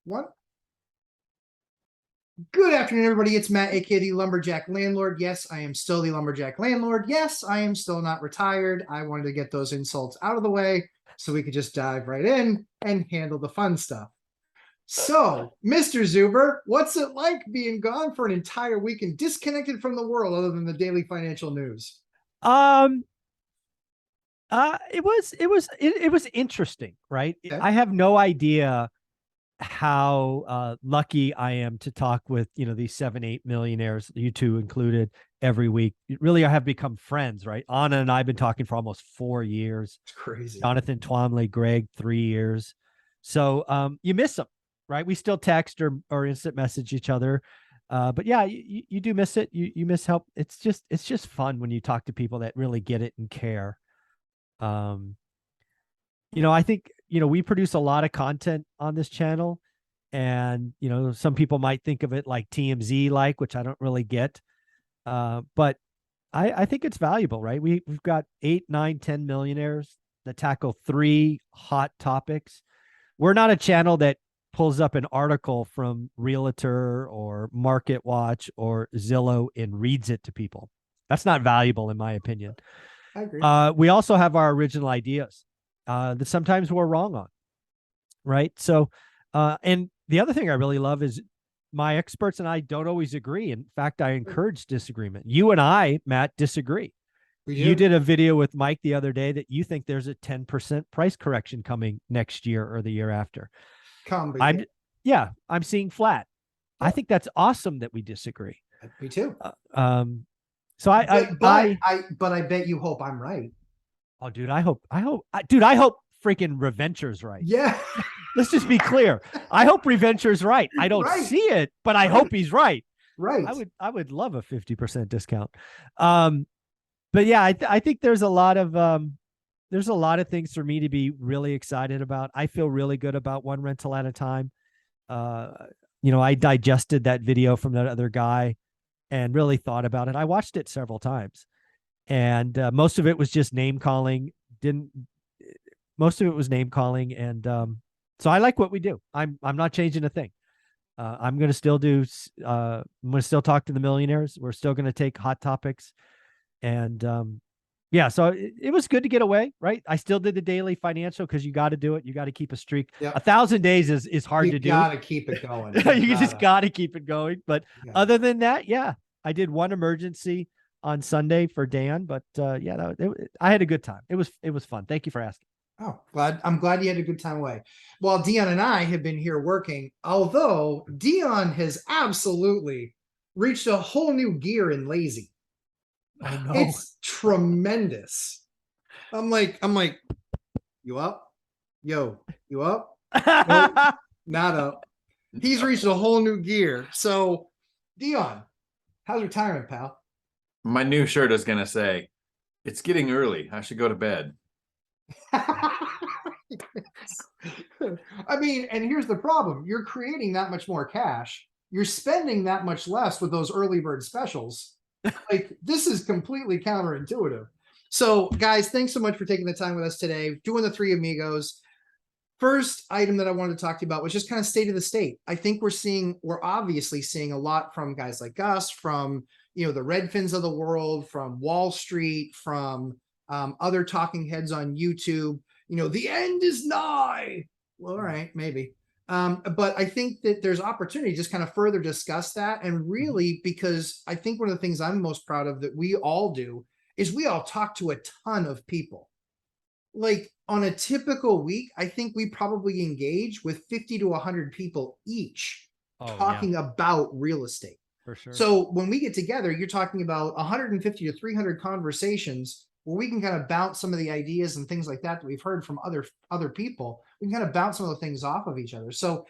One. Good afternoon, everybody. It's Matt, aka the Lumberjack Landlord. Yes, I am still the Lumberjack Landlord. Yes, I am still not retired. I wanted to get those insults out of the way so we could just dive right in and handle the fun stuff. So, Mr. Zuber, what's it like being gone for an entire week and disconnected from the world other than the daily financial news? It was interesting, right? Okay. I have no idea how lucky I am to talk with, these 7-8 millionaires, you two included, every week. Really, I have become friends, right? Anna and I have been talking for almost 4 years. It's crazy. Jonathan Twombly, Greg, 3 years. So you miss them, right? We still text or instant message each other. But yeah, you do miss it. You miss help. It's just fun when you talk to people that really get it and care. I think, we produce a lot of content on this channel, and, some people might think of it like TMZ, which I don't really get. But I think it's valuable, right? We've got 8, 9, 10 millionaires that tackle 3 hot topics. We're not a channel that pulls up an article from Realtor or Market Watch or Zillow and reads it to people. That's not valuable, in my opinion. I agree. We also have our original ideas that sometimes we're wrong on, right? So, and the other thing I really love is my experts and I don't always agree. In fact, I encourage disagreement. You and I, Matt, disagree. You did a video with Mike the other day that you think there's a 10% price correction coming next year or the year after. I'm seeing flat. Yeah. I think that's awesome that we disagree. Me too. So I bet you hope I'm right. Oh, dude, I hope freaking Reventure's right. Yeah. Let's just be clear. I hope Reventure's right. I don't see it, but I hope he's right. Right. I would love a 50% discount. But yeah, I think there's a lot of things for me to be really excited about. I feel really good about one rental at a time. I digested that video from that other guy and really thought about it. I watched it several times, and most of it was just name calling. Most of it was name calling, and so I like what we do. I'm not changing a thing. I'm going to still I'm going to still talk to the millionaires. We're still going to take hot topics, and yeah, so it was good to get away, right? I still did the daily financial because you got to do it. You got to keep a streak. Yep. 1,000 days is hard to do. You got to keep it going. Just got to keep it going. But other than that, yeah, I did one emergency on Sunday for Dan, but yeah, I had a good time. It was fun. Thank you for asking. Oh, I'm glad you had a good time away. While Dion and I have been here working, although Dion has absolutely reached a whole new gear in lazy. I know. It's tremendous. I'm like, you up? Yo, you up? Nope, not up. He's reached a whole new gear. So, Dion, how's retirement, pal? My new shirt is going to say, it's getting early. I should go to bed. I mean, and here's the problem. You're creating that much more cash. You're spending that much less with those early bird specials. Like, this is completely counterintuitive. So, guys, thanks so much for taking the time with us today, doing the Three Amigos. First item that I wanted to talk to you about was just kind of state of the state. I think we're obviously seeing a lot from guys like us, from the Redfins of the world, from Wall Street, from other talking heads on YouTube. The end is nigh. Well, all right, maybe. But I think that there's opportunity to just kind of further discuss that. And really, because I think one of the things I'm most proud of that we all do is we all talk to a ton of people. Like, on a typical week, I think we probably engage with 50 to 100 people each talking about real estate. For sure. So when we get together, you're talking about 150 to 300 conversations where we can kind of bounce some of the ideas and things like that we've heard from other people. We can kind of bounce some of the things off of each other. So,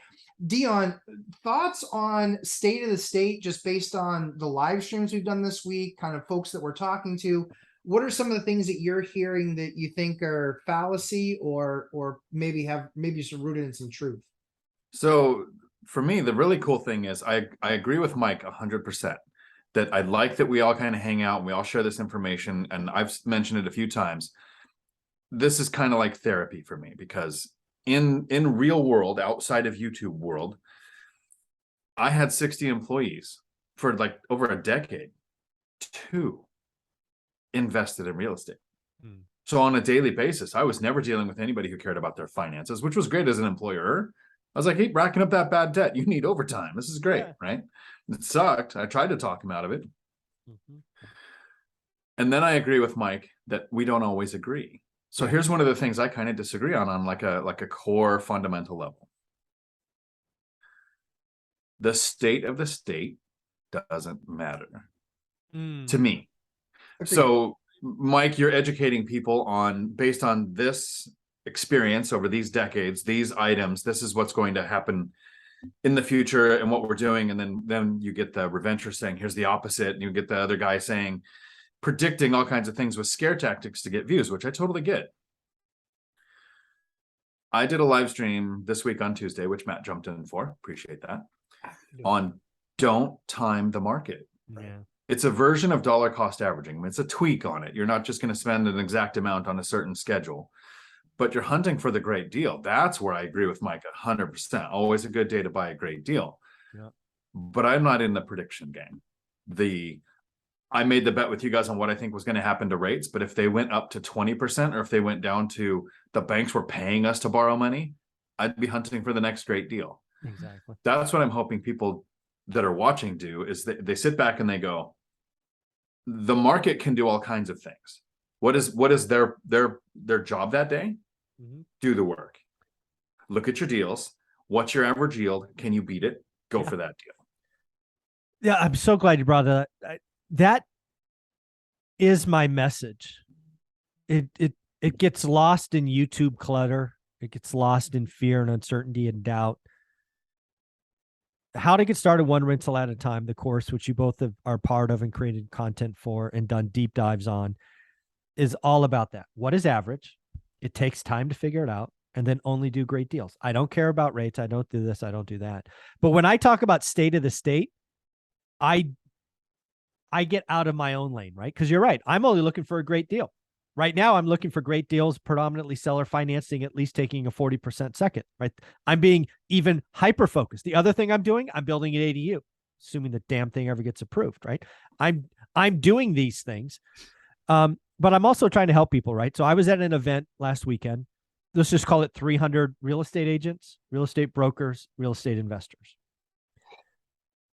Dion, thoughts on state of the state, just based on the live streams we've done this week, kind of folks that we're talking to. What are some of the things that you're hearing that you think are fallacy or maybe some rooted in some truth? So for me, the really cool thing is I agree with Mike 100%. That I like that we all kind of hang out and we all share this information. And I've mentioned it a few times. This is kind of like therapy for me because in real world, outside of YouTube world, I had 60 employees for like over a decade, 2 invested in real estate. So on a daily basis, I was never dealing with anybody who cared about their finances, which was great as an employer. I was like, hey, racking up that bad debt, you need overtime. This is great, right? It sucked. I tried to talk him out of it. And then I agree with Mike that we don't always agree. So here's one of the things I kind of disagree on like a core fundamental level. The state of the state doesn't matter to me. So Mike, you're educating people on, based on this experience over these decades, these items, this is what's going to happen in the future and what we're doing. And then you get the reventer saying, here's the opposite. And you get the other guy saying, predicting all kinds of things with scare tactics to get views, which I totally get. I did a live stream this week on Tuesday, which Matt jumped in for. Appreciate that. On don't time the market. Yeah. It's a version of dollar cost averaging. I mean, it's a tweak on it. You're not just going to spend an exact amount on a certain schedule, but you're hunting for the great deal. That's where I agree with Mike 100%. Always a good day to buy a great deal. Yeah. But I'm not in the prediction game. I made the bet with you guys on what I think was going to happen to rates, but if they went up to 20% or if they went down to the banks were paying us to borrow money, I'd be hunting for the next great deal. Exactly. That's what I'm hoping people that are watching do, is they sit back and they go, the market can do all kinds of things. What is their job that day? Do the work. Look at your deals. What's your average yield? Can you beat it? Go for that deal. Yeah, I'm so glad you brought that. That is my message. It gets lost in YouTube clutter. It gets lost in fear and uncertainty and doubt. How to Get Started One Rental at a Time, the course, which you both are part of and created content for and done deep dives on, is all about that. What is average? It takes time to figure it out, and then only do great deals. I don't care about rates. I don't do this. I don't do that. But when I talk about state of the state, I get out of my own lane, right? Because you're right. I'm only looking for a great deal. Right now, I'm looking for great deals, predominantly seller financing, at least taking a 40% second, right? I'm being even hyper-focused. The other thing I'm doing, I'm building an ADU, assuming the damn thing ever gets approved, right? I'm doing these things, but I'm also trying to help people, right? So I was at an event last weekend. Let's just call it 300 real estate agents, real estate brokers, real estate investors.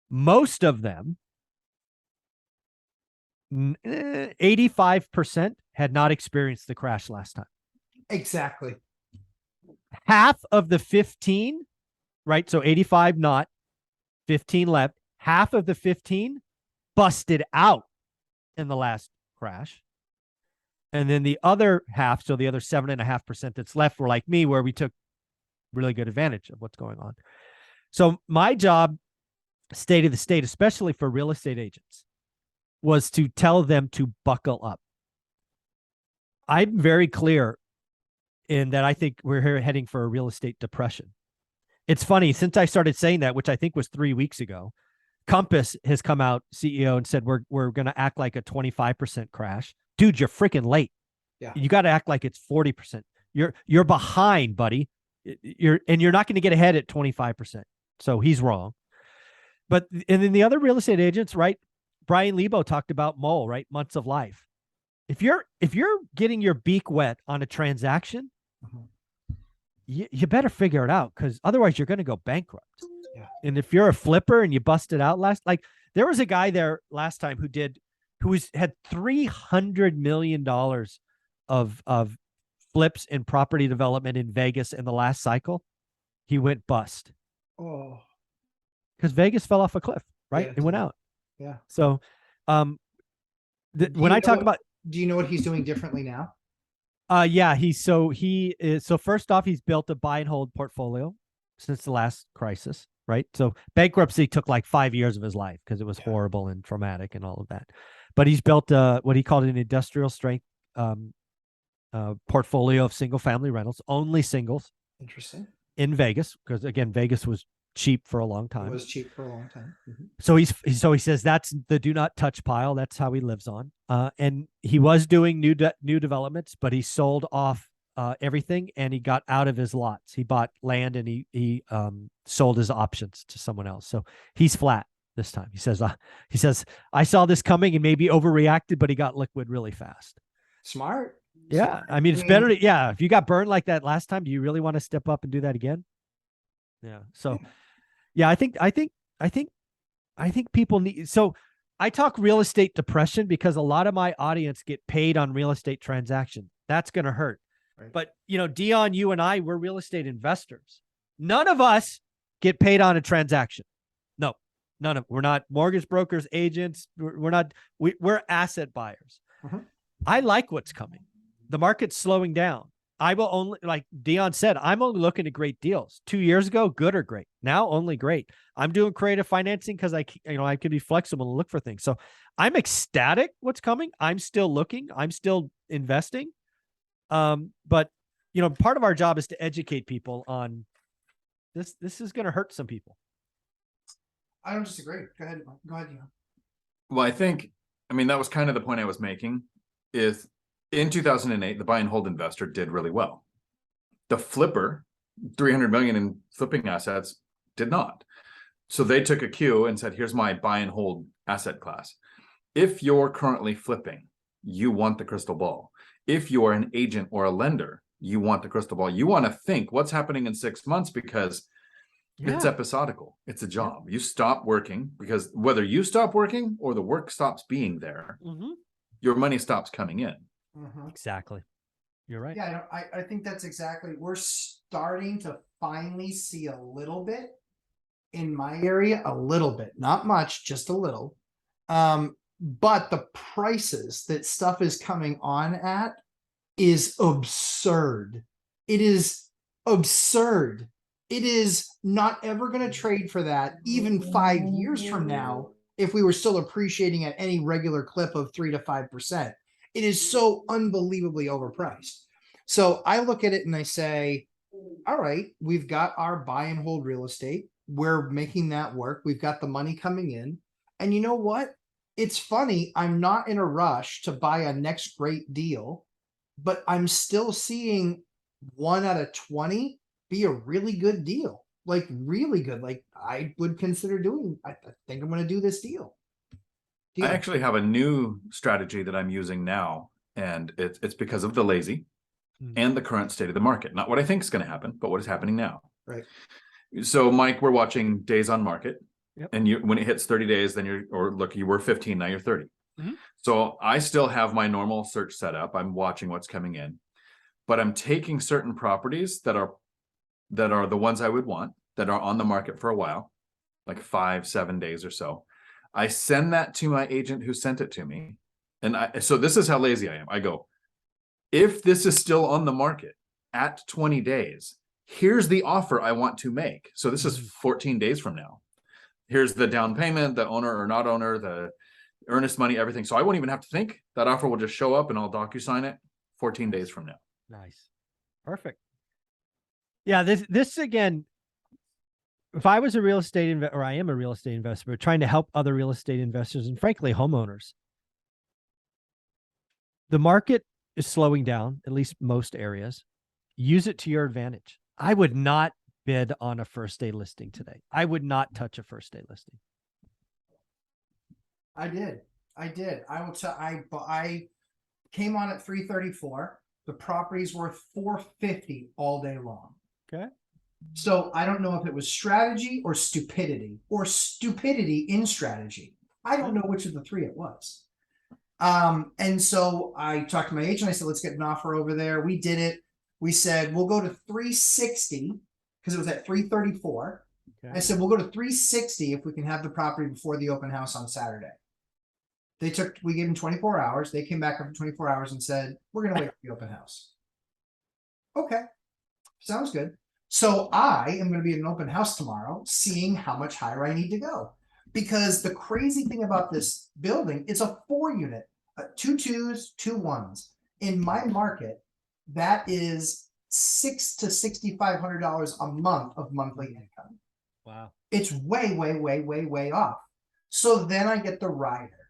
Most of them, 85% had not experienced the crash last time. Exactly. Half of the 15, right? So 85 not, 15 left. Half of the 15 busted out in the last crash. And then the other half, so the other 7.5% that's left were like me, where we took really good advantage of what's going on. So my job, state of the state, especially for real estate agents, was to tell them to buckle up. I'm very clear in that I think we're heading for a real estate depression. It's funny, since I started saying that, which I think was 3 weeks ago, Compass has come out, CEO, and said we're going to act like a 25% crash. Dude, you're freaking late. Yeah. You got to act like it's 40%. You're behind, buddy. You're not going to get ahead at 25%. So he's wrong. But and then the other real estate agents, right? Brian Lebo talked about MOLE, right? Months of life. If you're getting your beak wet on a transaction, you better figure it out, because otherwise you're going to go bankrupt. Yeah. And if you're a flipper and you busted out there was a guy there last time who had $300 million of flips in property development in Vegas in the last cycle. He went bust. Oh, because Vegas fell off a cliff, right? Yeah, It went out. yeah. So, when I talk about, do you know what he's doing differently now? yeah, so first off, he's built a buy and hold portfolio since the last crisis, right? So bankruptcy took like 5 years of his life because it was horrible and traumatic and all of that. But he's built what he called an industrial strength portfolio of single family rentals, only singles. Interesting. In Vegas, because again, Vegas was cheap for a long time. It was cheap for a long time. Mm-hmm. So he says that's the do not touch pile. That's how he lives on. And he was doing new developments, but he sold off everything, and he got out of his lots. He bought land and he sold his options to someone else. So he's flat this time. He says I saw this coming and maybe overreacted, but he got liquid really fast. Smart. Yeah, Smart. I mean, it's better to, yeah. If you got burned like that last time, do you really want to step up and do that again? Yeah. So, yeah, I think people need. So, I talk real estate depression because a lot of my audience get paid on real estate transactions. That's going to hurt. Right. But Dion, you and I, we're real estate investors. None of us get paid on a transaction. No, none of. We're not mortgage brokers, agents. We're not. We're asset buyers. I like what's coming. The market's slowing down. I will only, like Dion said, I'm only looking at great deals. 2 years ago, good or great. Now, only great. I'm doing creative financing because I can be flexible and look for things. So I'm ecstatic what's coming. I'm still looking. I'm still investing. But part of our job is to educate people on this. This is going to hurt some people. I don't disagree. Go ahead, Dion. Well, I mean, that was kind of the point I was making. Is in 2008, the buy and hold investor did really well. The flipper, 300 million in flipping assets, did not. So they took a cue and said, here's my buy and hold asset class. If you're currently flipping, you want the crystal ball. If you're an agent or a lender, you want the crystal ball. You want to think what's happening in 6 months because it's episodical. It's a job. You stop working because whether you stop working or the work stops being there, your money stops coming in. Exactly. You're right. Yeah, I think that's exactly. We're starting to finally see a little bit in my area, a little bit, not much, just a little. But the prices that stuff is coming on at is absurd. It is absurd. It is not ever going to trade for that, even 5 years from now, if we were still appreciating at any regular clip of 3 to 5%. It is so unbelievably overpriced. So I look at it and I say, all right, we've got our buy and hold real estate. We're making that work. We've got the money coming in. And you know what? It's funny. I'm not in a rush to buy a next great deal, but I'm still seeing 1 out of 20 be a really good deal. Like really good. Like I would consider doing, I think I'm going to do this deal. I actually have a new strategy that I'm using now, and it's because of the lazy and the current state of the market. Not what I think is going to happen, but what is happening now. Right. So, Mike, we're watching days on market, and when it hits 30 days, then you were 15, now you're 30. So I still have my normal search set up. I'm watching what's coming in, but I'm taking certain properties that are the ones I would want that are on the market for a while, like 5-7 days or so. I send that to my agent who sent it to me. And so this is how lazy I am. I go, if this is still on the market at 20 days, here's the offer I want to make. So this is 14 days from now. Here's the down payment, the owner or not owner, the earnest money, everything. So I won't even have to think. That offer will just show up and I'll DocuSign it 14 days from now. Nice. Perfect. Yeah, this again, if I was a real estate investor, or I am a real estate investor, trying to help other real estate investors and frankly, homeowners, the market is slowing down, at least most areas. Use it to your advantage. I would not bid on a first day listing today. I would not touch a first day listing. I did. I will tell. I came on at 334. The property's worth 450 all day long. Okay. So I don't know if it was strategy or stupidity in strategy. I don't know which of the three it was. And so I talked to my agent. I said, let's get an offer over there. We did it. We said, we'll go to 360 because it was at 334. Okay. I said, we'll go to 360 if we can have the property before the open house on Saturday. We gave them 24 hours. They came back after 24 hours and said, we're going to wait for the open house. Okay. Sounds good. So I am going to be at an open house tomorrow, seeing how much higher I need to go. Because the crazy thing about this building, it's a 4-unit, 2 2s, 2 1s. In my market, that is $600 to $6,500 a month of monthly income. Wow. It's way, way, way, way, way off. So then I get the rider,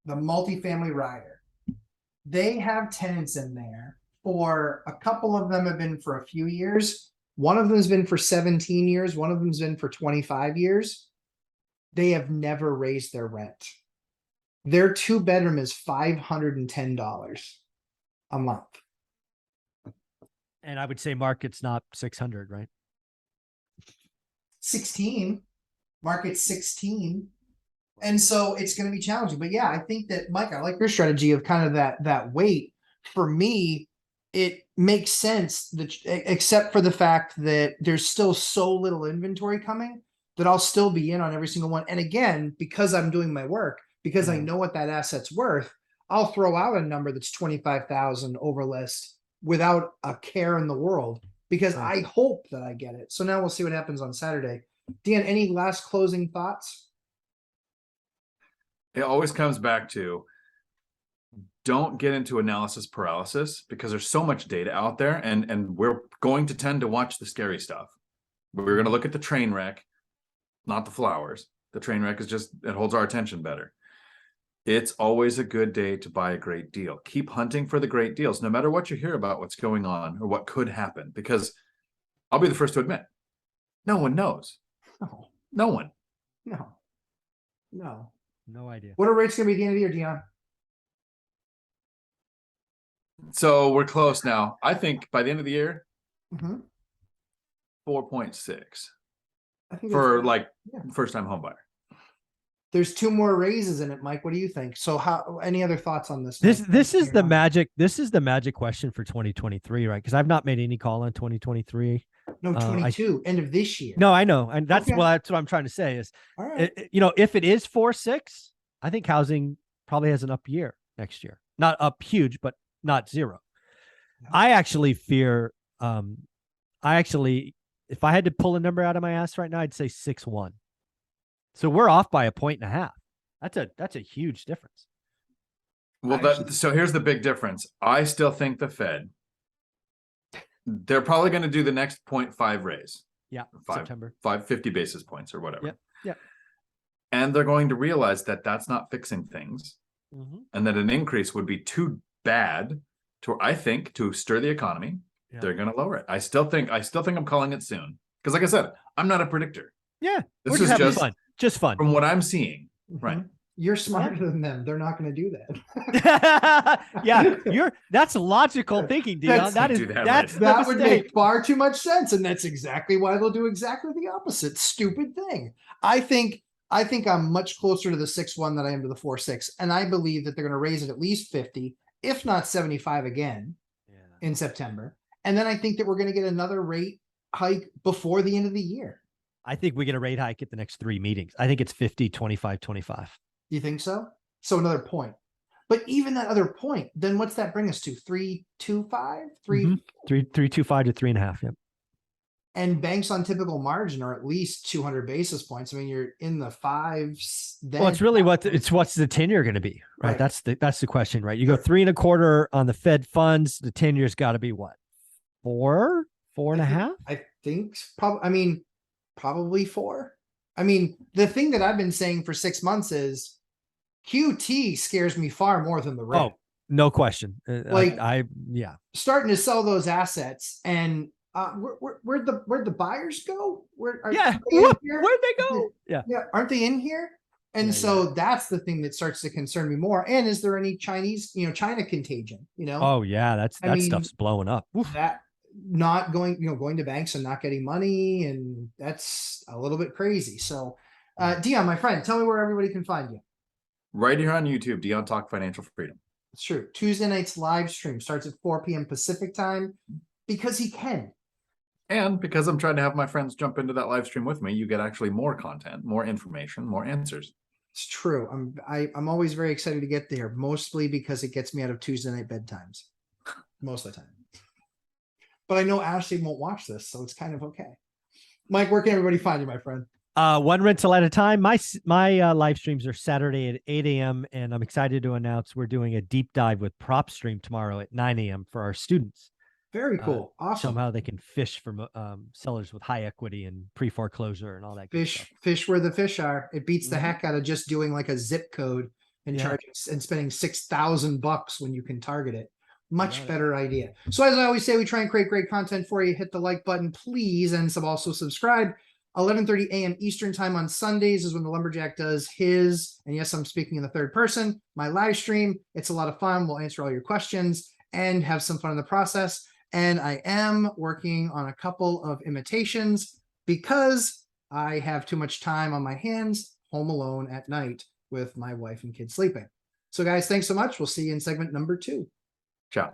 the multifamily rider. They have tenants in there for a couple of them have been for a few years. One of them has been for 17 years. One of them's been for 25 years. They have never raised their rent. Their 2-bedroom is $510 a month. And I would say market's not 600, right? 16, market 16. And so it's going to be challenging. But yeah, I think that, Mike, I like your strategy of kind of that weight. For me, it makes sense that, except for the fact that there's still so little inventory coming, that I'll still be in on every single one. And again, because I'm doing my work, because I know what that asset's worth, I'll throw out a number that's 25,000 over list without a care in the world, because I hope that I get it. So now we'll see what happens on Saturday. Dan, any last closing thoughts? It always comes back to, don't get into analysis paralysis, because there's so much data out there, and we're going to tend to watch the scary stuff. We're going to look at the train wreck, not the flowers. The train wreck is just, it holds our attention better. It's always a good day to buy a great deal. Keep hunting for the great deals, no matter what you hear about what's going on or what could happen, because I'll be the first to admit, no one knows. No one. No idea. What are rates going to be at the end of the year, Dion? So we're close now. I think by the end of the year, 4.6 I think for that's- first time home buyer. There's 2 more raises in it, Mike. What do you think? So how, any other thoughts on this? This is the magic question for 2023, right? Because I've not made any call on 2023. No, 22, end of this year. No, I know. And that's Okay. that's what I'm trying to say is, All right. if it is 4.6, I think housing probably has an up year next year. Not up huge, but not zero. Yeah. I actually fear, if I had to pull a number out of my ass right now, I'd say 6.1. So we're off by 1.5 points. That's a huge difference. Well, so here's the big difference. I still think the Fed, they're probably going to do the next 0.5 raise. Yeah, September. 50 basis points or whatever. Yeah. And they're going to realize that that's not fixing things, and that an increase would be too bad to stir the economy. Yeah. They're going to lower it. I still think I'm calling it soon, because like I said, I'm not a predictor. Yeah, This is just fun. Just fun. From what I'm seeing, right? You're smarter than them. They're not going to do that. Yeah, that's logical thinking, Dion. That would make far too much sense, and that's exactly why they'll do exactly the opposite stupid thing. I think I'm much closer to the 6.1 than I am to the 4.6, and I believe that they're going to raise it at least 50, if not 75 again in September. And then I think that we're going to get another rate hike before the end of the year. I think we get a rate hike at the next 3 meetings. I think it's 50, 25, 25. You think so? So another point. But even that other point, then what's that bring us to? 3.25? 3.25 to 3.5. Yep. And banks on typical margin are at least 200 basis points. I mean, you're in the 5s. Then Well, it's really what's the 10-year going to be, right? That's the question, right? You go 3.25 on the Fed funds. The 10-year's got to be what? 4.5? I think probably 4. I mean, the thing that I've been saying for 6 months is QT scares me far more than the rate. Oh, no question. Starting to sell those assets, and where'd the buyers go? Where'd they go? Yeah, aren't they in here? And that's the thing that starts to concern me more. And is there any China contagion? Oh yeah, that stuff's blowing up. Oof. That not going to banks and not getting money, and that's a little bit crazy. So, Dion, my friend, tell me where everybody can find you. Right here on YouTube, Dion Talk Financial Freedom. It's true. Tuesday night's live stream starts at 4 p.m. Pacific time, because he can. And because I'm trying to have my friends jump into that live stream with me, you get actually more content, more information, more answers. It's true. I'm always very excited to get there, mostly because it gets me out of Tuesday night bedtimes. Most of the time. But I know Ashley won't watch this, so it's kind of okay. Mike, where can everybody find you, my friend? One rental at a time. My live streams are Saturday at 8 a.m. and I'm excited to announce we're doing a deep dive with Prop Stream tomorrow at 9 a.m. for our students. Very cool. Awesome. Somehow they can fish for sellers with high equity and pre-foreclosure and all that. Fish where the fish are. It beats the heck out of just doing like a zip code and charging and spending $6,000 when you can target it. Much got it. better idea. So as I always say, we try and create great content for you. Hit the like button, please, and also subscribe. 11:30 a.m. Eastern time on Sundays is when the Lumberjack does his, and yes, I'm speaking in the third person, my live stream. It's a lot of fun. We'll answer all your questions and have some fun in the process. And I am working on a couple of imitations because I have too much time on my hands home alone at night with my wife and kids sleeping. So guys, thanks so much. We'll see you in segment number 2. Ciao.